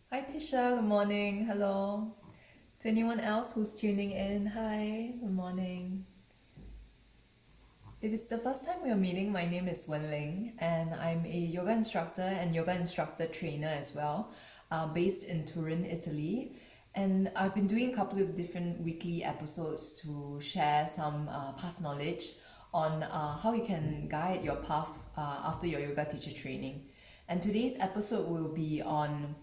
Hi Tisha, good morning. Hello. To anyone else who's tuning in, hi, good morning. If it's the first time we are meeting, my name is Wenlin and I'm a yoga instructor and yoga instructor trainer as well, based in Turin, Italy. And I've been doing a couple of different weekly episodes to share some past knowledge on how you can guide your path after your yoga teacher training. And today's episode will be on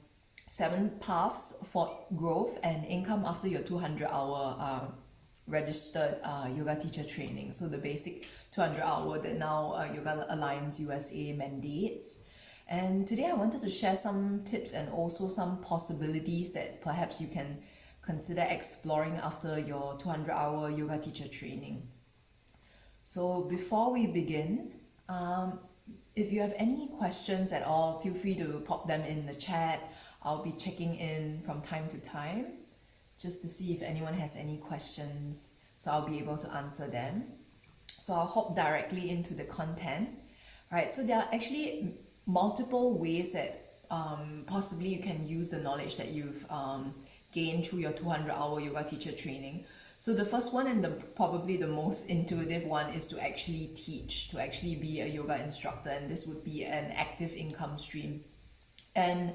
7 paths for growth and income after your 200-hour registered yoga teacher training. So the basic 200-hour that now Yoga Alliance USA mandates. And today I wanted to share some tips and also some possibilities that perhaps you can consider exploring after your 200-hour yoga teacher training. So before we begin, if you have any questions at all, feel free to pop them in the chat. I'll be checking in from time to time just to see if anyone has any questions, so I'll be able to answer them. So I'll hop directly into the content. Right, so there are actually multiple ways that possibly you can use the knowledge that you've gained through your 200-hour yoga teacher training. So the first one and probably the most intuitive one is to actually teach, to actually be a yoga instructor, and this would be an active income stream. And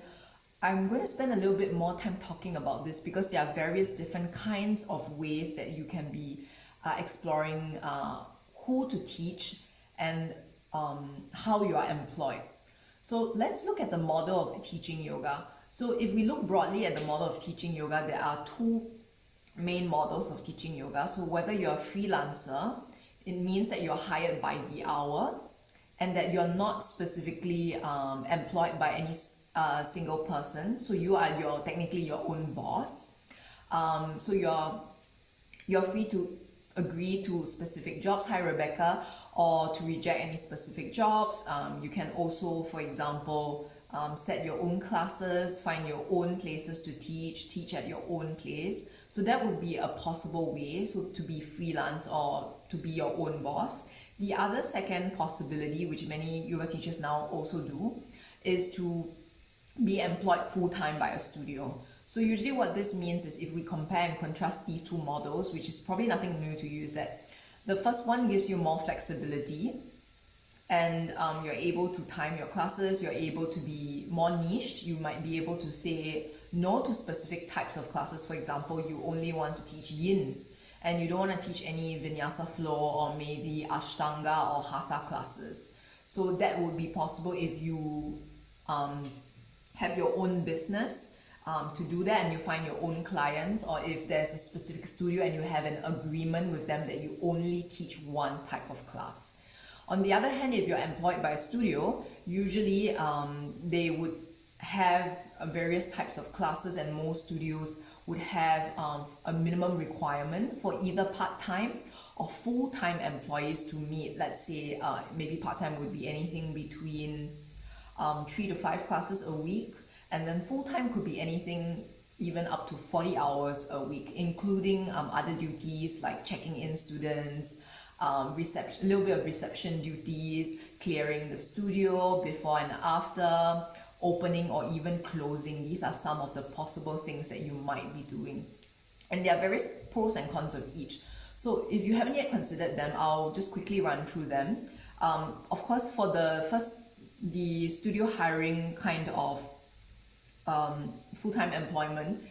I'm going to spend a little bit more time talking about this because there are various different kinds of ways that you can be exploring who to teach and how you are employed. So let's look at the model of teaching yoga. So if we look broadly at the model of teaching yoga, there are two main models of teaching yoga. So whether you're a freelancer, it means that you're hired by the hour and that you're not specifically employed by any single person. So you are technically your own boss. So you're free to agree to specific jobs. Hi Rebecca. Or to reject any specific jobs. You can also, for example, set your own classes, find your own places to teach at your own place. So that would be a possible way, so to be freelance or to be your own boss. The other second possibility, which many yoga teachers now also do, is to be employed full-time by a studio. So usually what this means is, if we compare and contrast these two models, which is probably nothing new to you, is that the first one gives you more flexibility and you're able to time your classes, you're able to be more niched. You might be able to say no to specific types of classes. For example, you only want to teach yin and you don't want to teach any vinyasa flow or maybe ashtanga or hatha classes. So that would be possible if you have your own business to do that and you find your own clients, or if there's a specific studio and you have an agreement with them that you only teach one type of class. On the other hand, if you're employed by a studio, usually they would have various types of classes, and most studios would have a minimum requirement for either part-time or full-time employees to meet. Let's say maybe part-time would be anything between 3 to 5 classes a week, and then full-time could be anything even up to 40 hours a week, including other duties like checking in students, reception, a little bit of reception duties, clearing the studio before and after, opening or even closing. These are some of the possible things that you might be doing. And there are various pros and cons of each. So if you haven't yet considered them, I'll just quickly run through them. Of course, for the studio hiring kind of full-time employment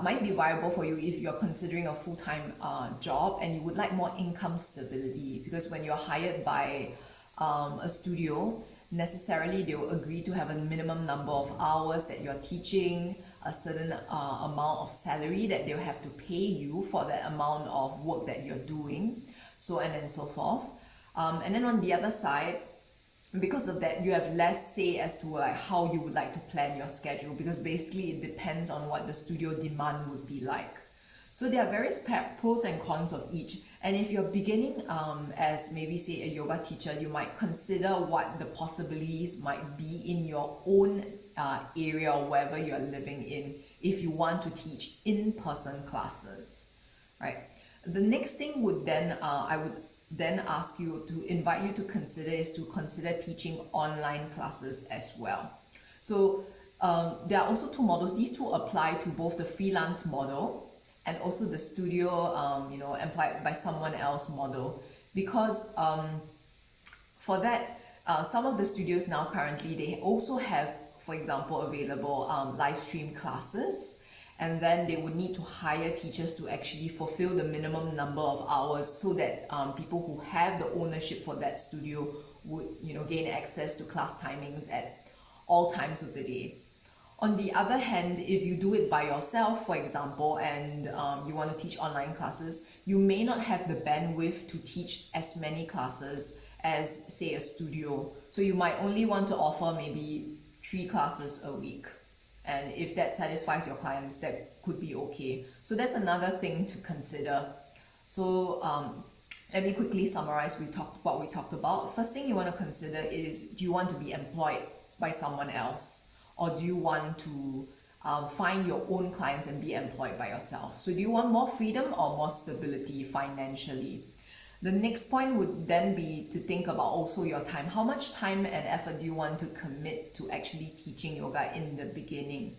might be viable for you if you're considering a full-time job and you would like more income stability, because when you're hired by a studio, necessarily they will agree to have a minimum number of hours that you're teaching, a certain amount of salary that they'll have to pay you for that amount of work that you're doing, so on and so forth. And then on the other side, because of that, you have less say as to like how you would like to plan your schedule, because basically it depends on what the studio demand would be like. So there are various pros and cons of each, and if you're beginning as maybe say a yoga teacher, you might consider what the possibilities might be in your own area or wherever you're living in if you want to teach in-person classes, right? The next thing would then I would then ask you to invite you to consider is to consider teaching online classes as well. So there are also two models. These two apply to both the freelance model and also the studio, employed by someone else model. Because for that, some of the studios now currently, they also have, for example, available live stream classes, and then they would need to hire teachers to actually fulfill the minimum number of hours so that people who have the ownership for that studio would gain access to class timings at all times of the day. On the other hand, if you do it by yourself, for example, and you want to teach online classes, you may not have the bandwidth to teach as many classes as, say, a studio. So you might only want to offer maybe 3 classes a week. And if that satisfies your clients, that could be okay. So that's another thing to consider. So let me quickly summarize what we talked about. First thing you want to consider is, do you want to be employed by someone else? Or do you want to find your own clients and be employed by yourself? So do you want more freedom or more stability financially? The next point would then be to think about also your time. How much time and effort do you want to commit to actually teaching yoga in the beginning?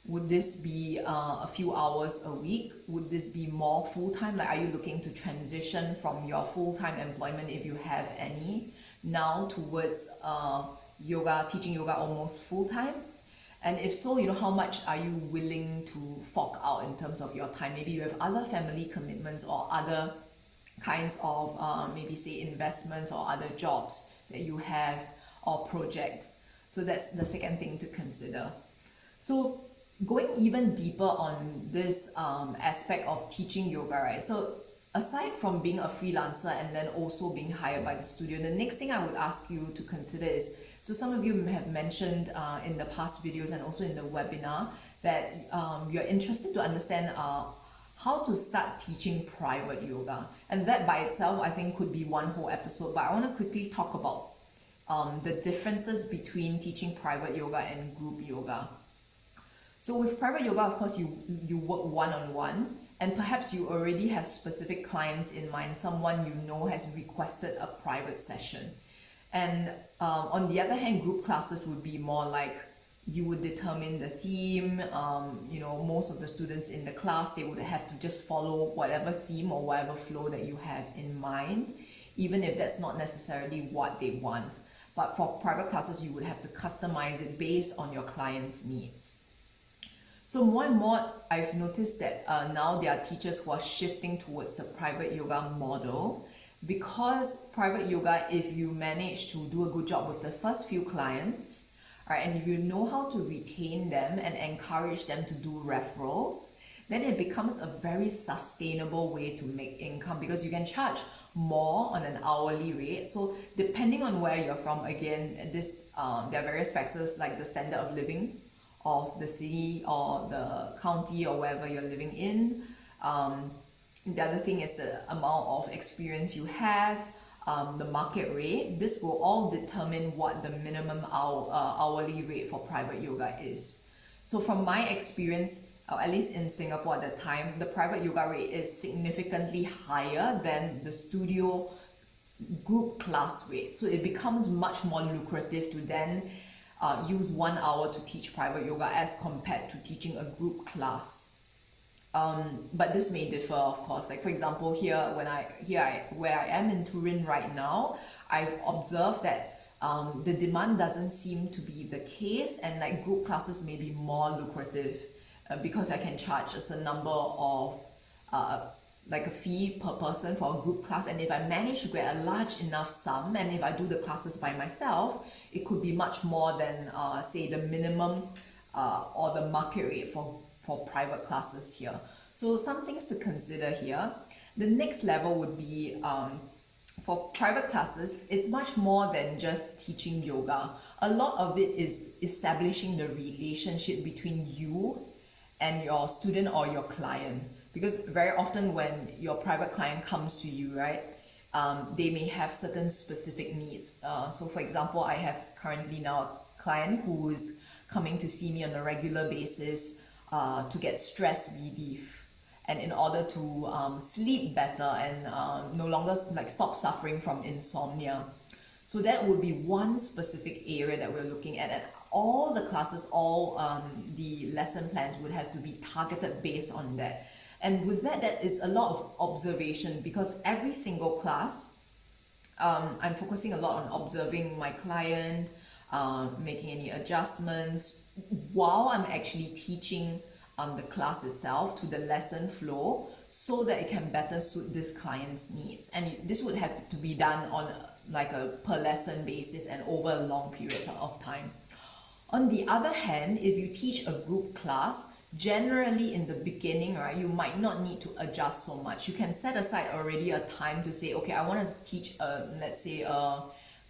Would this be a few hours a week? Would this be more full-time? Like, are you looking to transition from your full-time employment, if you have any, now towards teaching yoga almost full-time? And if so, how much are you willing to fork out in terms of your time? Maybe you have other family commitments or other kinds of maybe say investments or other jobs that you have or projects. So that's the second thing to consider. So going even deeper on this aspect of teaching yoga, right? So aside from being a freelancer and then also being hired by the studio, the next thing I would ask you to consider is, so some of you have mentioned in the past videos and also in the webinar that you're interested to understand how to start teaching private yoga. And that by itself, I think, could be one whole episode, but I want to quickly talk about the differences between teaching private yoga and group yoga. So with private yoga, of course, you work one-on-one, and perhaps you already have specific clients in mind, someone has requested a private session. And on the other hand, group classes would be more like you would determine the theme. Most of the students in the class, they would have to just follow whatever theme or whatever flow that you have in mind, even if that's not necessarily what they want. But for private classes, you would have to customize it based on your client's needs. So more and more, I've noticed that now there are teachers who are shifting towards the private yoga model, because private yoga, if you manage to do a good job with the first few clients, right, and if you know how to retain them and encourage them to do referrals, then it becomes a very sustainable way to make income, because you can charge more on an hourly rate. So depending on where you're from, again, there are various factors like the standard of living of the city or the county or wherever you're living in. The other thing is the amount of experience you have, the market rate. This will all determine what the minimum hourly rate for private yoga is. So from my experience, at least in Singapore at the time, the private yoga rate is significantly higher than the studio group class rate. So it becomes much more lucrative to then use 1 hour to teach private yoga as compared to teaching a group class. But this may differ, of course. Like for example, where I am in Turin right now, I've observed that the demand doesn't seem to be the case, and like group classes may be more lucrative because I can charge a certain number of like a fee per person for a group class, and if I manage to get a large enough sum, and if I do the classes by myself, it could be much more than say the minimum or the market rate for private classes here. So some things to consider here. The next level would be for private classes, it's much more than just teaching yoga. A lot of it is establishing the relationship between you and your student or your client. Because very often when your private client comes to you, right, they may have certain specific needs. So for example, I have currently now a client who is coming to see me on a regular basis to get stress relief, and in order to sleep better and no longer stop suffering from insomnia. So that would be one specific area that we're looking at. And all the classes, all the lesson plans would have to be targeted based on that. And with that, that is a lot of observation, because every single class, I'm focusing a lot on observing my client, making any adjustments while I'm actually teaching the class itself to the lesson flow, so that it can better suit this client's needs. And this would have to be done on like a per lesson basis and over a long period of time. On the other hand, if you teach a group class, generally in the beginning, right, you might not need to adjust so much. You can set aside already a time to say, okay, I want to teach let's say a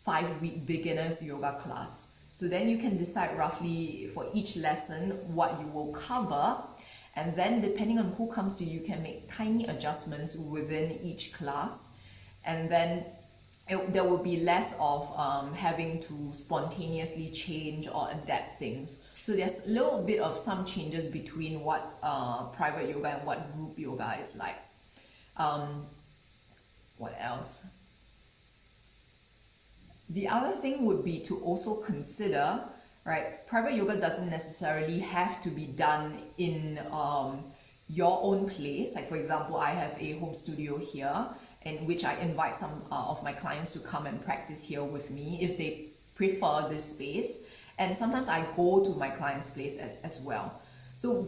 5-week beginners yoga class. So then you can decide roughly for each lesson what you will cover, and then depending on who comes to you, you can make tiny adjustments within each class, and then there will be less of having to spontaneously change or adapt things. So there's a little bit of some changes between what private yoga and what group yoga is like. What else? The other thing would be to also consider, right, private yoga doesn't necessarily have to be done in your own place. Like for example, I have a home studio here in which I invite some of my clients to come and practice here with me if they prefer this space. And sometimes I go to my client's place as well. So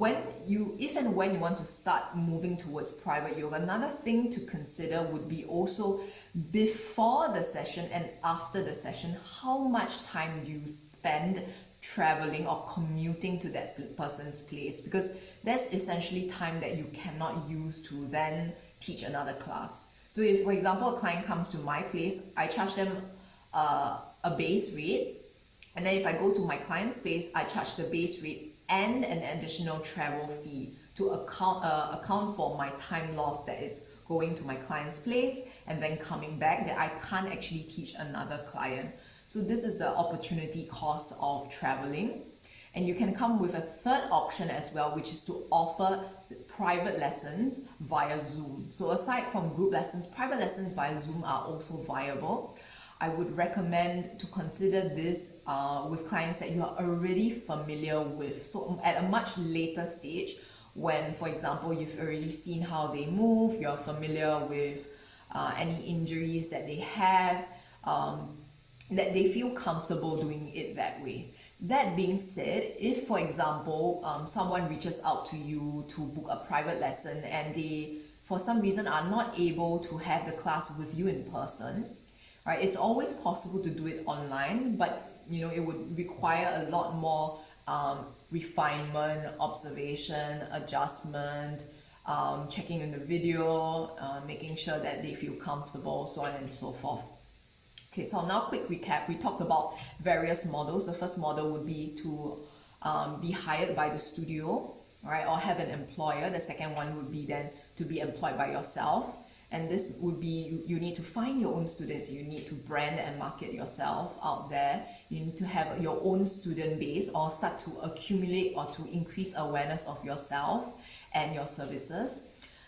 if and when you want to start moving towards private yoga, another thing to consider would be also before the session and after the session, how much time do you spend traveling or commuting to that person's place, because that's essentially time that you cannot use to then teach another class. So if, for example, a client comes to my place, I charge them a base rate, and then if I go to my client's place, I charge the base rate and an additional travel fee to account for my time loss that is going to my client's place and then coming back, that I can't actually teach another client. So this is the opportunity cost of traveling. And you can come with a third option as well, which is to offer private lessons via Zoom. So aside from group lessons, private lessons via Zoom are also viable. I would recommend to consider this with clients that you are already familiar with. So at a much later stage, when, for example, you've already seen how they move, you're familiar with any injuries that they have, that they feel comfortable doing it that way. That being said, if, for example, someone reaches out to you to book a private lesson and they, for some reason, are not able to have the class with you in person, right? It's always possible to do it online, but it would require a lot more refinement, observation, adjustment, checking in the video, making sure that they feel comfortable, so on and so forth. Okay, so now quick recap. We talked about various models. The first model would be to be hired by the studio, right, or have an employer. The second one would be then to be employed by yourself. And this would be, you need to find your own students, you need to brand and market yourself out there, you need to have your own student base or start to accumulate or to increase awareness of yourself and your services.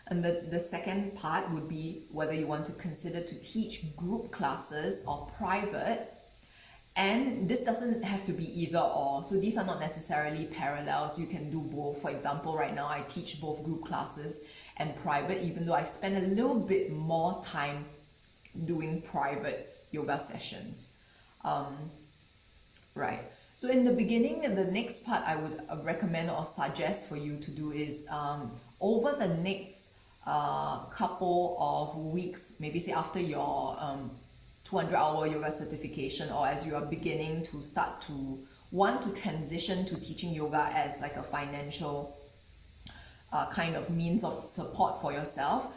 And the second part would be whether you want to consider to teach group classes or private. And this doesn't have to be either or. So these are not necessarily parallels. You can do both. For example, right now I teach both group classes and private, even though I spend a little bit more time doing private yoga sessions. Right. So in the beginning, the next part I would recommend or suggest for you to do is over the next couple of weeks, maybe say after your 200-hour yoga certification, or as you are beginning to start to want to transition to teaching yoga as like a financial kind of means of support for yourself,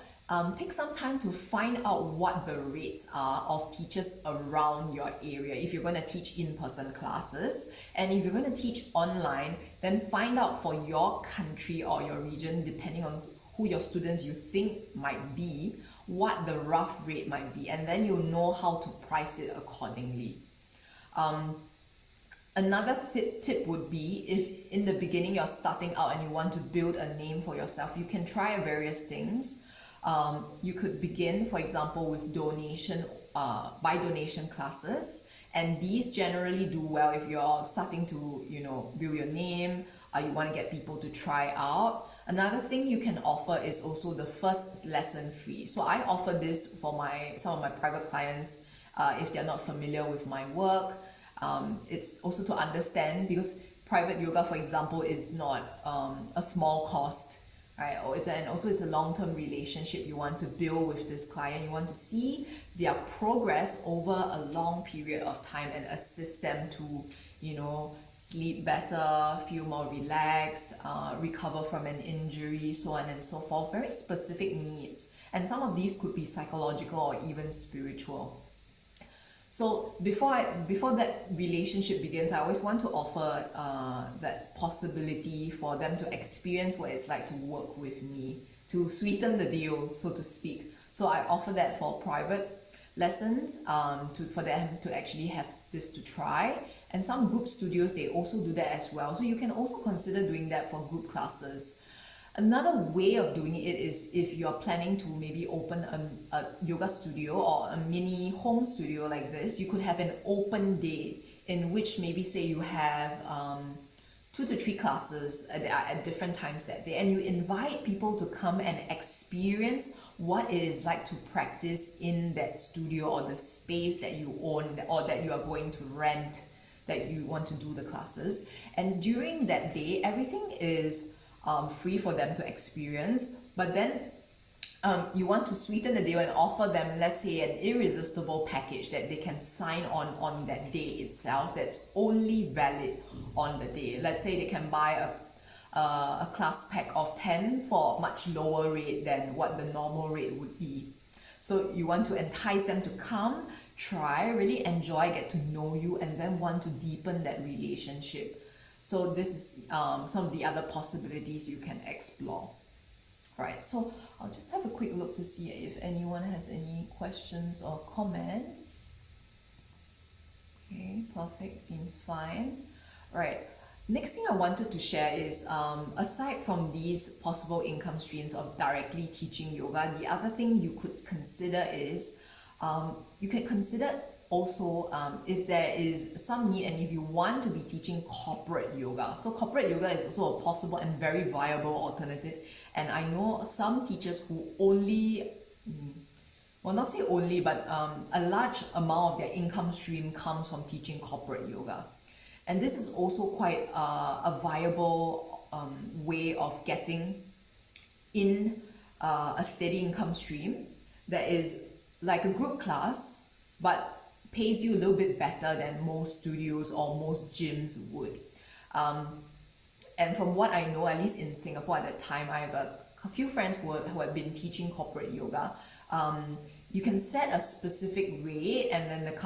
take some time to find out what the rates are of teachers around your area if you're going to teach in-person classes. And if you're going to teach online, then find out for your country or your region, depending on who your students you think might be, what the rough rate might be, and then you'll know how to price it accordingly. Another tip would be, if in the beginning you're starting out and you want to build a name for yourself, you can try various things. You could begin, for example, with by donation classes, And these generally do well if you're starting to, build your name, you want to get people to try out. Another thing you can offer is also the first lesson free. So I offer this for some of my private clients if they're not familiar with my work. It's also to understand, because private yoga, for example, is not a small cost, right? And also it's a long-term relationship you want to build with this client. You want to see their progress over a long period of time and assist them to, sleep better, feel more relaxed, recover from an injury, so on and so forth. Very specific needs. And some of these could be psychological or even spiritual. So before that relationship begins, I always want to offer that possibility for them to experience what it's like to work with me, to sweeten the deal, so to speak. So I offer that for private lessons, for them to actually have this to try. And some group studios, they also do that as well. So you can also consider doing that for group classes. Another way of doing it is if you're planning to maybe open a yoga studio or a mini home studio like this, you could have an open day in which maybe say you have 2 to 3 classes at different times that day, and you invite people to come and experience what it is like to practice in that studio or the space that you own or that you are going to rent, that you want to do the classes. And during that day, everything is free for them to experience, but then you want to sweeten the deal and offer them, let's say, an irresistible package that they can sign on that day itself, that's only valid on the day. Let's say they can buy a class pack of 10 for a much lower rate than what the normal rate would be. So you want to entice them to come, try, really enjoy, get to know you, and then want to deepen that relationship. So this is some of the other possibilities you can explore. Right, so I'll just have a quick look to see if anyone has any questions or comments. Okay, perfect, seems fine. Right, next thing I wanted to share is, aside from these possible income streams of directly teaching yoga, the other thing you could consider is, you can consider also if there is some need and if you want to be teaching corporate yoga. So corporate yoga is also a possible and very viable alternative. And I know some teachers who only, well, not say only, but a large amount of their income stream comes from teaching corporate yoga. And this is also quite a viable way of getting in a steady income stream that is like a group class, but pays you a little bit better than most studios or most gyms would. And from what I know, at least in Singapore at that time, I have a few friends who have been teaching corporate yoga. You can set a specific rate and then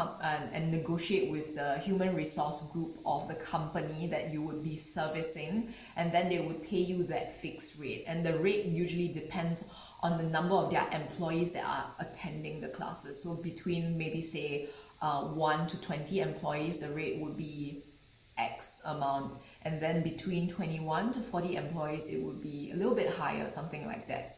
and negotiate with the human resource group of the company that you would be servicing, and then they would pay you that fixed rate. And the rate usually depends on the number of their employees that are attending the classes. So between maybe say 1 to 20 employees, the rate would be X amount, and then between 21 to 40 employees, it would be a little bit higher, something like that.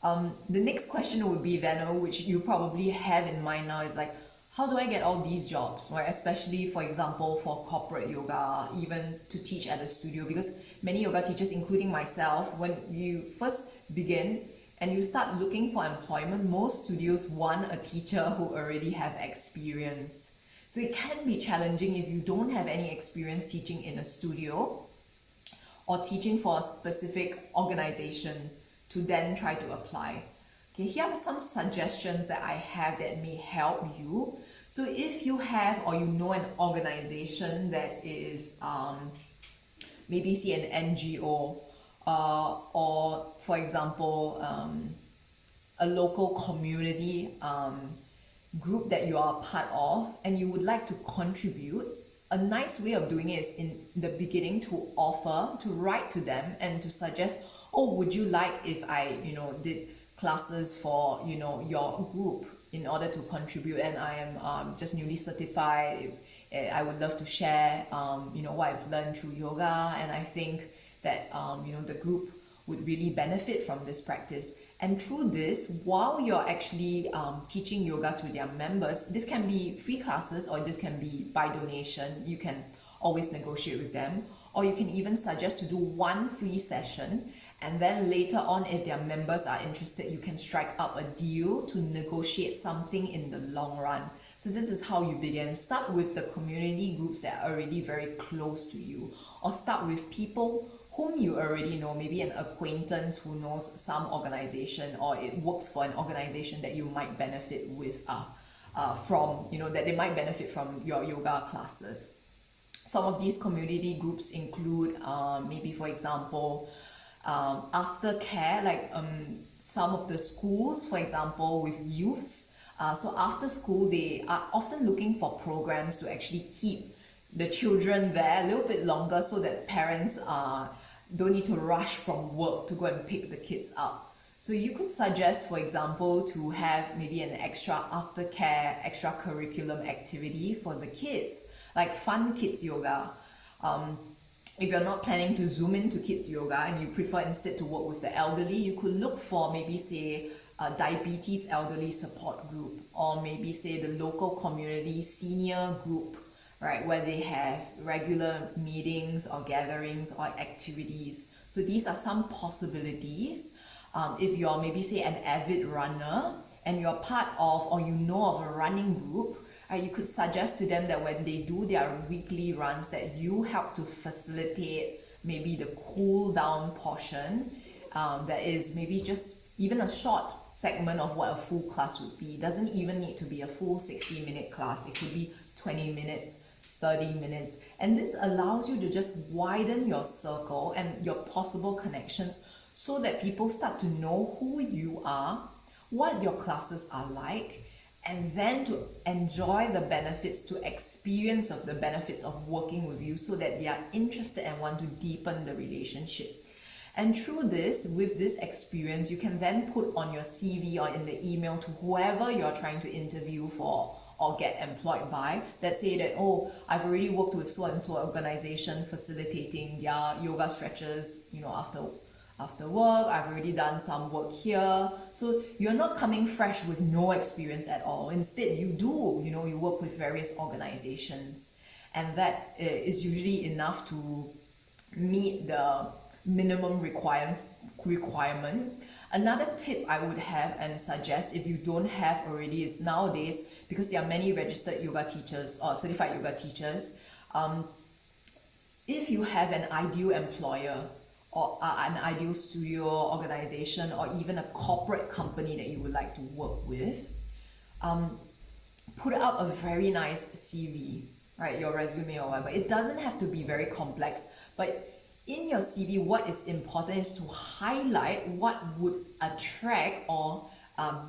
The next question would be then, which you probably have in mind now, is like, how do I get all these jobs, right? Especially, for example, for corporate yoga, even to teach at a studio, because many yoga teachers, including myself, when you first begin and you start looking for employment, most studios want a teacher who already have experience. So it can be challenging if you don't have any experience teaching in a studio or teaching for a specific organization to then try to apply. Okay, here are some suggestions that I have that may help you. So if you have or you know an organization that is maybe see an NGO or for example a local community group that you are a part of and you would like to contribute, a nice way of doing it is in the beginning to offer, to write to them and to suggest, oh, would you like if I, did classes for, your group in order to contribute, and I am just newly certified. I would love to share, what I've learned through yoga, and I think that, the group would really benefit from this practice. And through this, while you're actually teaching yoga to their members, this can be free classes or this can be by donation. You can always negotiate with them, or you can even suggest to do one free session, and then later on, if their members are interested, you can strike up a deal to negotiate something in the long run. So this is how you begin. Start with the community groups that are already very close to you, or start with people whom you already know, maybe an acquaintance who knows some organization, or it works for an organization that you might benefit with from, that they might benefit from your yoga classes. Some of these community groups include maybe, for example, aftercare, like some of the schools, for example, with youths. So after school, they are often looking for programs to actually keep the children there a little bit longer, so that parents don't need to rush from work to go and pick the kids up. So you could suggest, for example, to have maybe an extra aftercare, extra curriculum activity for the kids, like fun kids yoga. If you're not planning to zoom into kids yoga and you prefer instead to work with the elderly, you could look for maybe, say, a diabetes elderly support group, or maybe, say, the local community senior group, right, where they have regular meetings or gatherings or activities. So these are some possibilities. If you're maybe, say, an avid runner and you're part of, or you know of, a running group, you could suggest to them that when they do their weekly runs, that you help to facilitate maybe the cool down portion, that is maybe just even a short segment of what a full class would be. It doesn't even need to be a full 60-minute class. It could be 20 minutes, 30 minutes. And this allows you to just widen your circle and your possible connections, so that people start to know who you are, what your classes are like, and then to enjoy the benefits, to experience of the benefits of working with you, so that they are interested and want to deepen the relationship. And through this, with this experience, you can then put on your CV or in the email to whoever you're trying to interview for or get employed by, that say that, oh, I've already worked with so and so organization facilitating their yoga stretches, after work. I've already done some work here. So you're not coming fresh with no experience at all. Instead, you do, you work with various organizations, and that is usually enough to meet the minimum requirement. Another tip I would have and suggest, if you don't have already, is nowadays, because there are many registered yoga teachers or certified yoga teachers, if you have an ideal employer or an ideal studio, organization, or even a corporate company that you would like to work with, put up a very nice CV, right? Your resume or whatever. It doesn't have to be very complex, but in your CV, what is important is to highlight what would attract or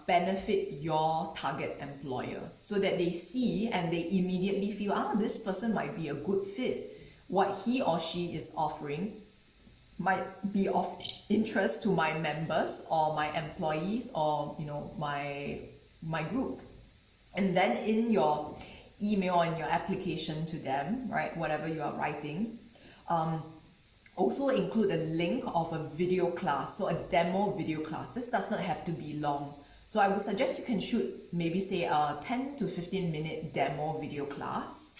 benefit your target employer, so that they see and they immediately feel, this person might be a good fit. What he or she is offering might be of interest to my members or my employees, or my group. And then in your email and your application to them, right, whatever you are writing, also include a link of a video class, so a demo video class. This does not have to be long. So I would suggest you can shoot maybe, say, a 10 to 15 minute demo video class.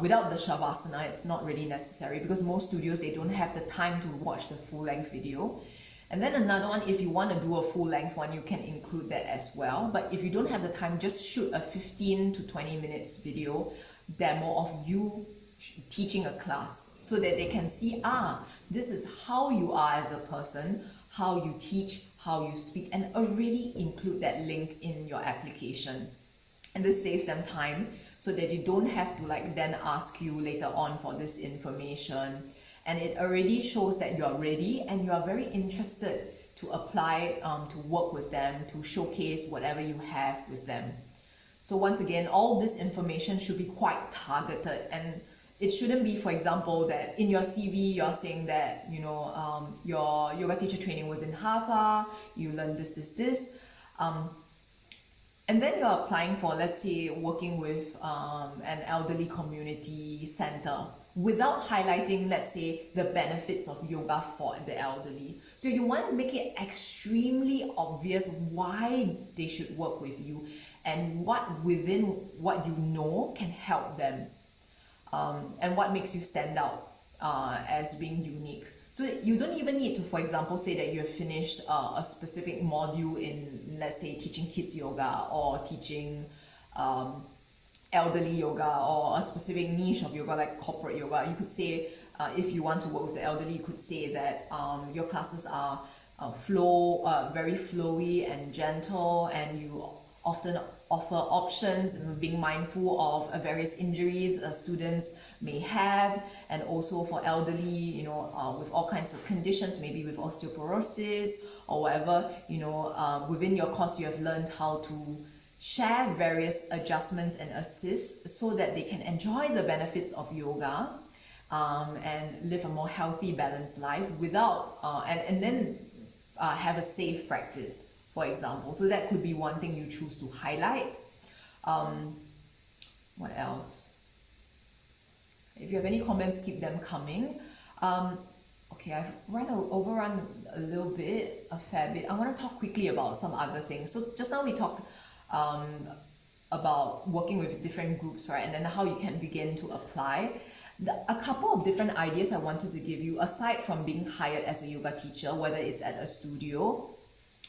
Without the Shavasana, it's not really necessary, because most studios, they don't have the time to watch the full-length video. And then another one, if you want to do a full-length one, you can include that as well. But if you don't have the time, just shoot a 15 to 20 minutes video demo of you teaching a class, so that they can see, this is how you are as a person, how you teach, how you speak, and really include that link in your application. And this saves them time, so that you don't have to then ask you later on for this information. And it already shows that you're ready and you are very interested to apply, to work with them, to showcase whatever you have with them. So once again, all this information should be quite targeted, and it shouldn't be, for example, that in your CV you're saying that your yoga teacher training was in Hatha, you learned this, and then you're applying for, let's say, working with an elderly community center, without highlighting, let's say, the benefits of yoga for the elderly. So you want to make it extremely obvious why they should work with you and what within what you know can help them, and what makes you stand out as being unique. So you don't even need to, for example, say that you have finished a specific module in, let's say, teaching kids yoga or teaching elderly yoga, or a specific niche of yoga like corporate yoga. You could say, if you want to work with the elderly, you could say that your classes are very flowy and gentle, and you often offer options, being mindful of various injuries students may have, and also for elderly, with all kinds of conditions, maybe with osteoporosis or whatever, within your course you have learned how to share various adjustments and assists so that they can enjoy the benefits of yoga, and live a more healthy, balanced life without, and then have a safe practice, for example. So that could be one thing you choose to highlight. What else? If you have any comments, keep them coming. Okay, I've overrun a fair bit. I want to talk quickly about some other things. So just now we talked about working with different groups, right? And then how you can begin to apply. A couple of different ideas I wanted to give you, aside from being hired as a yoga teacher, whether it's at a studio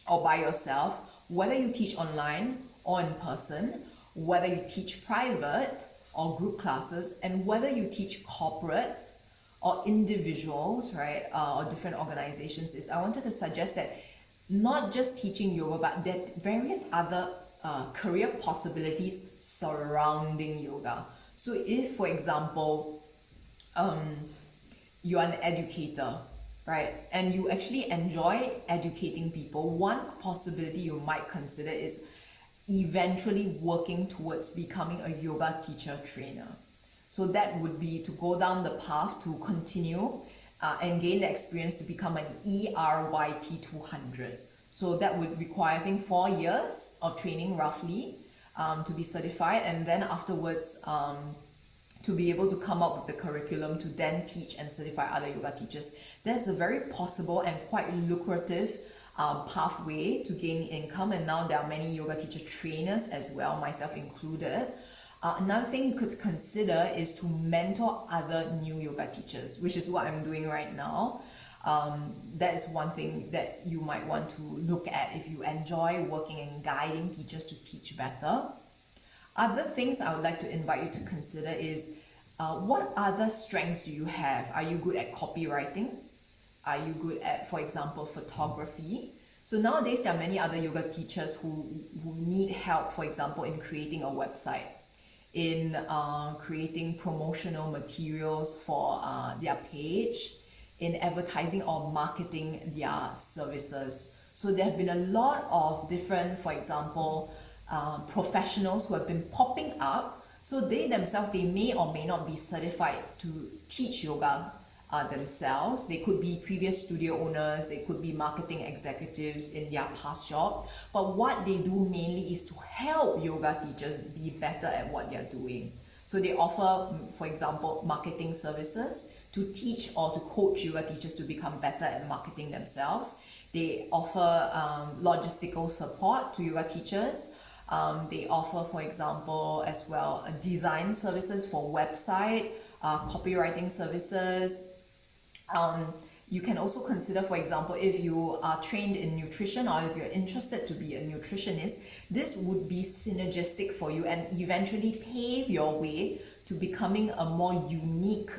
or by yourself, whether you teach online or in person, whether you teach private or group classes, and whether you teach corporates or individuals, right, or different organizations, is I wanted to suggest that not just teaching yoga, but that various other career possibilities surrounding yoga. So if, for example, you're an educator, right, and you actually enjoy educating people, one possibility you might consider is eventually working towards becoming a yoga teacher trainer. So that would be to go down the path to continue and gain the experience to become an ERYT 200. So that would require, I think, 4 years of training roughly to be certified, and then afterwards to be able to come up with the curriculum to then teach and certify other yoga teachers. That's a very possible and quite lucrative pathway to gain income, and now there are many yoga teacher trainers as well, myself included. Another thing you could consider is to mentor other new yoga teachers, which is what I'm doing right now. That is one thing that you might want to look at if you enjoy working and guiding teachers to teach better. Other things I would like to invite you to consider is what other strengths do you have? Are you good at copywriting? Are you good at, for example, photography? So nowadays there are many other yoga teachers who need help, for example, in creating a website, in creating promotional materials for their page, in advertising or marketing their services. So there have been a lot of different, for example, professionals who have been popping up. So they themselves, they may or may not be certified to teach yoga themselves. They could be previous studio owners, they could be marketing executives in their past job. But what they do mainly is to help yoga teachers be better at what they're doing. So they offer, for example, marketing services to teach or to coach yoga teachers to become better at marketing themselves. They offer logistical support to yoga teachers. They offer, for example, as well, design services for website, copywriting services. You can also consider, for example, if you are trained in nutrition or if you're interested to be a nutritionist, this would be synergistic for you and eventually pave your way to becoming a more unique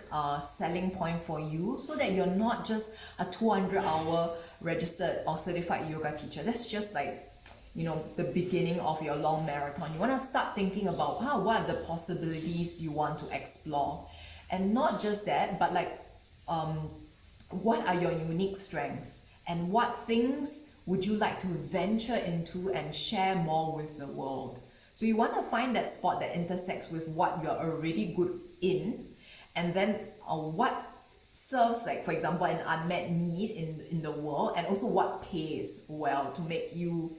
selling point for you, so that you're not just a 200-hour registered or certified yoga teacher. That's just like, the beginning of your long marathon. You want to start thinking about what are the possibilities you want to explore, and not just that, but like what are your unique strengths and what things would you like to venture into and share more with the world. So you want to find that spot that intersects with what you're already good in, and then what serves, like, for example, an unmet need in the world, and also what pays well to make you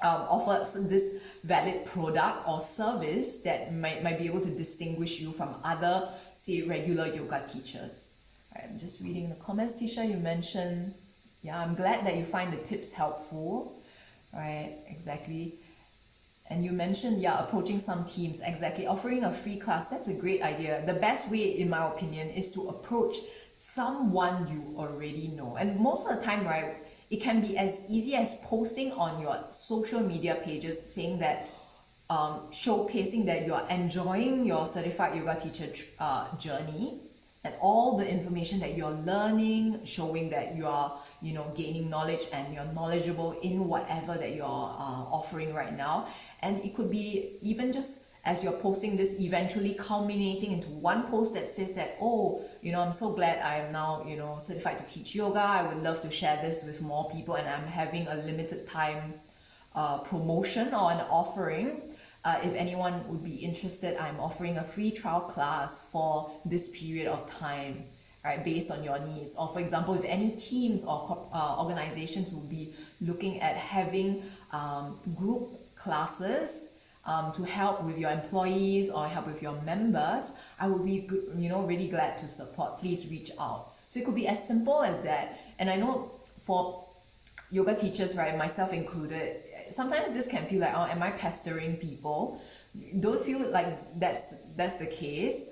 offer this valid product or service that might be able to distinguish you from other, say, regular yoga teachers. Right, I'm just reading the comments. Tisha, you mentioned, yeah, I'm glad that you find the tips helpful. Right, exactly. And you mentioned, yeah, approaching some teams, exactly, offering a free class. That's a great idea. The best way, in my opinion, is to approach someone you already know. And most of the time, right, it can be as easy as posting on your social media pages saying that, showcasing that you're enjoying your certified yoga teacher journey, and all the information that you're learning, showing that you are, gaining knowledge and you're knowledgeable in whatever that you're offering right now. And it could be even just as you're posting this, eventually culminating into one post that says that, oh, I'm so glad I am now, certified to teach yoga. I would love to share this with more people, and I'm having a limited time promotion or an offering. If anyone would be interested, I'm offering a free trial class for this period of time, right, based on your needs. Or for example, if any teams or organizations will be looking at having group classes to help with your employees or help with your members, I would be, really glad to support. Please reach out. So it could be as simple as that. And I know for yoga teachers, right, myself included, sometimes this can feel like, oh, am I pestering people? Don't feel like that's the case.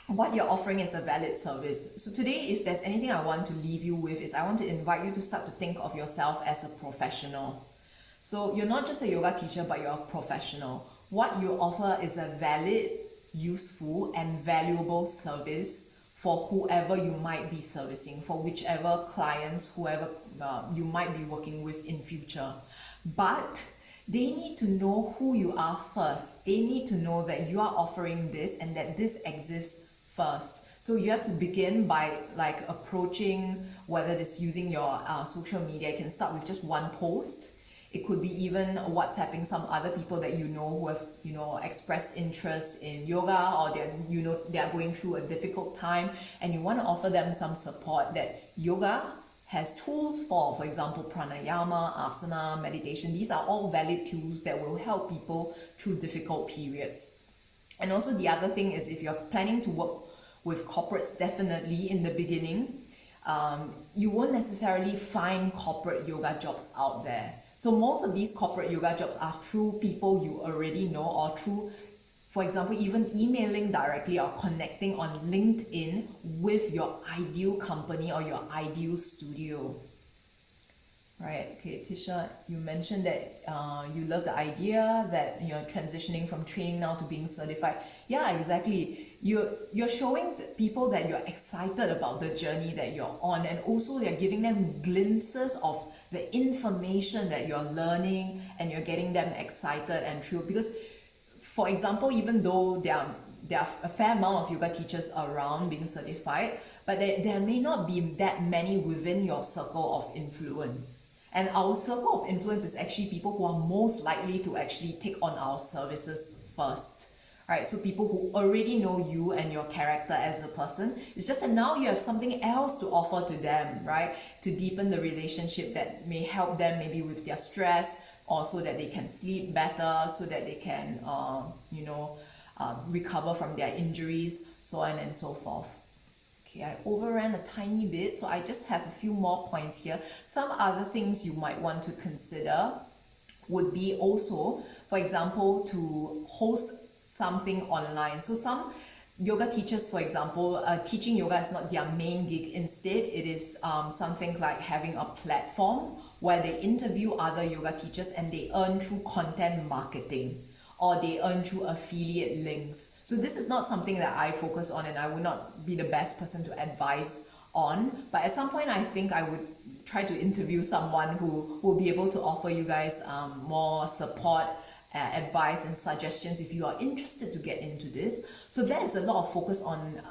What you're offering is a valid service. So today, if there's anything I want to leave you with, is I want to invite you to start to think of yourself as a professional. So you're not just a yoga teacher, but you're a professional. What you offer is a valid, useful, and valuable service for whoever you might be servicing, for whichever clients, whoever you might be working with in future. But they need to know who you are first. They need to know that you are offering this and that this exists first. So you have to begin by approaching, whether it's using your social media. You can start with just one post. It could be even WhatsApping some other people that who have expressed interest in yoga, or they're going through a difficult time, and you want to offer them some support that yoga has tools for example, pranayama, asana, meditation. These are all valid tools that will help people through difficult periods. And also the other thing is, if you're planning to work with corporates, definitely in the beginning, you won't necessarily find corporate yoga jobs out there. So most of these corporate yoga jobs are through people you already know, or through, for example, even emailing directly or connecting on LinkedIn with your ideal company or your ideal studio. Right, okay, Tisha, you mentioned that you love the idea that you're transitioning from training now to being certified. Yeah, exactly. You're showing people that you're excited about the journey that you're on, and also you're giving them glimpses of the information that you're learning, and you're getting them excited and thrilled. Because, for example, even though there are a fair amount of yoga teachers around being certified, but there may not be that many within your circle of influence. And our circle of influence is actually people who are most likely to actually take on our services first. Right, so people who already know you and your character as a person. It's just that now you have something else to offer to them, right? To deepen the relationship that may help them maybe with their stress, or so that they can sleep better, so that they can, recover from their injuries, so on and so forth. Okay, I overran a tiny bit, so I just have a few more points here. Some other things you might want to consider would be also, for example, to host something online. So some yoga teachers, for example, teaching yoga is not their main gig. Instead, it is something like having a platform where they interview other yoga teachers and they earn through content marketing, or they earn through affiliate links. So this is not something that I focus on, and I would not be the best person to advise on. But at some point, I think I would try to interview someone who will be able to offer you guys more support, advice and suggestions if you are interested to get into this. So there is a lot of focus on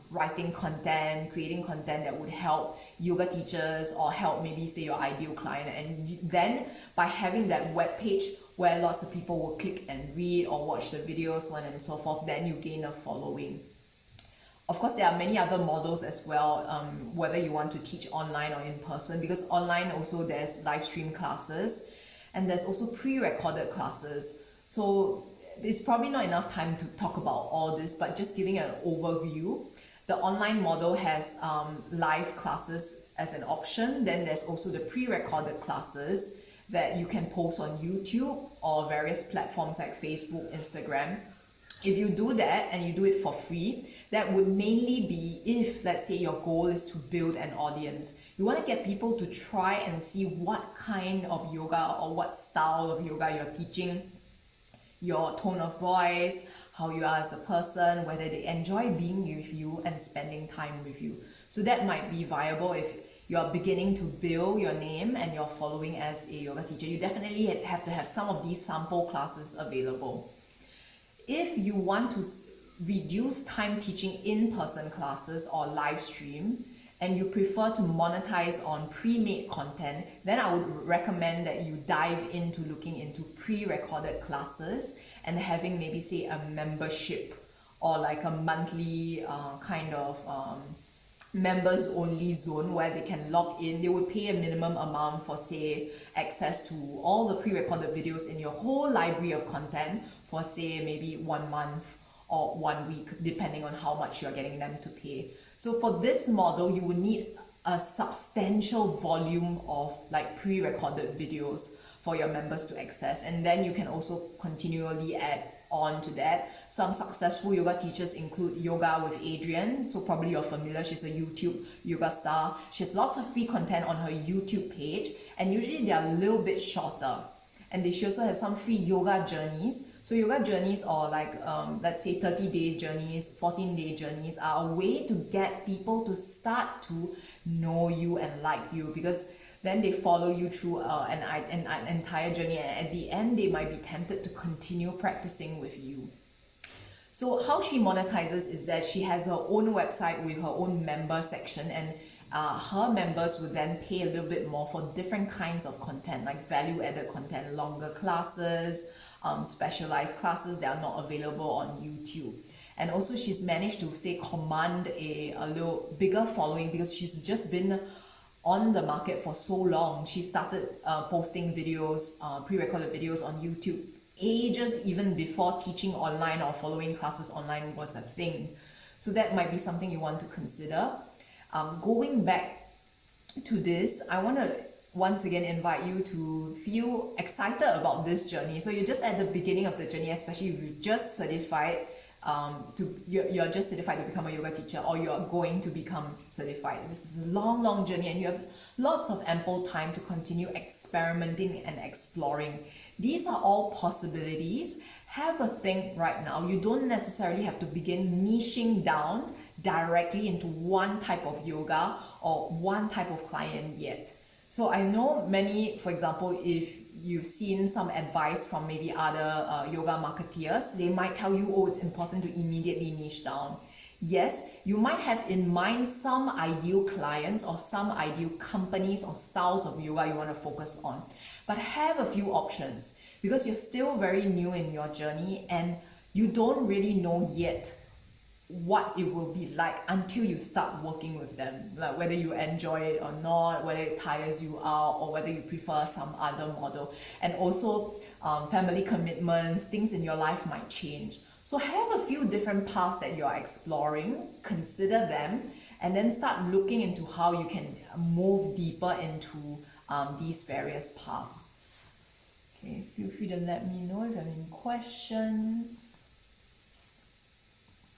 writing content, creating content that would help yoga teachers or help maybe say your ideal client. And then by having that web page where lots of people will click and read or watch the videos, so on and so forth, then you gain a following. Of course, there are many other models as well, whether you want to teach online or in person, because online also there's live stream classes. And there's also pre-recorded classes. So it's probably not enough time to talk about all this, but just giving an overview. The online model has live classes as an option. Then there's also the pre-recorded classes that you can post on YouTube or various platforms like Facebook, Instagram. If you do that and you do it for free, that would mainly be if, let's say, your goal is to build an audience. You want to get people to try and see what kind of yoga or what style of yoga you're teaching, your tone of voice, how you are as a person, whether they enjoy being with you and spending time with you. So that might be viable if you're beginning to build your name and your following as a yoga teacher. You definitely have to have some of these sample classes available. If you want to reduce time teaching in-person classes or live stream, and you prefer to monetize on pre-made content, then I would recommend that you dive into looking into pre-recorded classes and having maybe say a membership or like a monthly kind of members only zone where they can log in. They would pay a minimum amount for say access to all the pre-recorded videos in your whole library of content for say maybe 1 month or 1 week, depending on how much you're getting them to pay. So for this model, you would need a substantial volume of like pre-recorded videos for your members to access, and then you can also continually add on to that. Some successful yoga teachers include Yoga with Adrienne, so probably you're familiar. She's a YouTube yoga star. She has lots of free content on her YouTube page, and usually they are a little bit shorter. And she also has some free yoga journeys. So yoga journeys or like let's say 30-day journeys, 14-day journeys are a way to get people to start to know you and like you, because then they follow you through an entire journey, and at the end they might be tempted to continue practicing with you. So how she monetizes is that she has her own website with her own member section, and her members would then pay a little bit more for different kinds of content, like value-added content, longer classes, specialized classes that are not available on YouTube. And also she's managed to say command a little bigger following because she's just been on the market for so long. She started posting videos, pre-recorded videos on YouTube ages even before teaching online or following classes online was a thing. So that might be something you want to consider. Going back to this, I want to once again invite you to feel excited about this journey. So you're just at the beginning of the journey, especially if you just certified you're just certified to become a yoga teacher, or you're going to become certified. This is a long journey, and you have lots of ample time to continue experimenting and exploring. These are all possibilities. Have a think right now. You don't necessarily have to begin niching down directly into one type of yoga or one type of client yet. So I know many, for example, if you've seen some advice from maybe other yoga marketeers, they might tell you, oh, it's important to immediately niche down. Yes, you might have in mind some ideal clients or some ideal companies or styles of yoga you want to focus on, but have a few options because you're still very new in your journey and you don't really know yet what it will be like until you start working with them, like whether you enjoy it or not, whether it tires you out, or whether you prefer some other model. And also family commitments, things in your life might change. So have a few different paths that you're exploring, consider them, and then start looking into how you can move deeper into these various paths. Okay, feel free to let me know if you have any questions.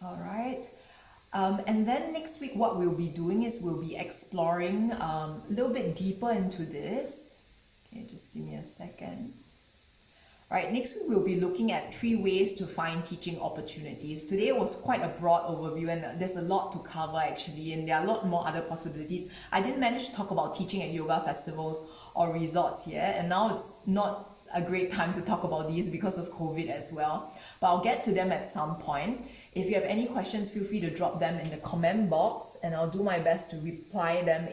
All right, and then next week what we'll be doing is we'll be exploring a little bit deeper into this. Okay, just give me a second. All right, next week we'll be looking at 3 ways to find teaching opportunities. Today was quite a broad overview and there's a lot to cover actually, and there are a lot more other possibilities. I didn't manage to talk about teaching at yoga festivals or resorts yet, and now it's not a great time to talk about these because of COVID as well, but I'll get to them at some point. If you have any questions, feel free to drop them in the comment box and I'll do my best to reply them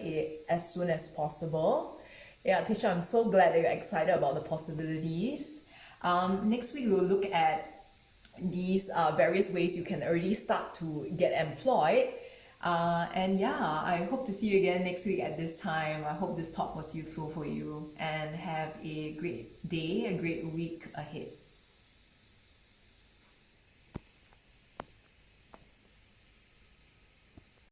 as soon as possible. Yeah, Tisha, I'm so glad that you're excited about the possibilities. Next week, we'll look at these various ways you can already start to get employed. And yeah, I hope to see you again next week at this time. I hope this talk was useful for you and have a great day, a great week ahead.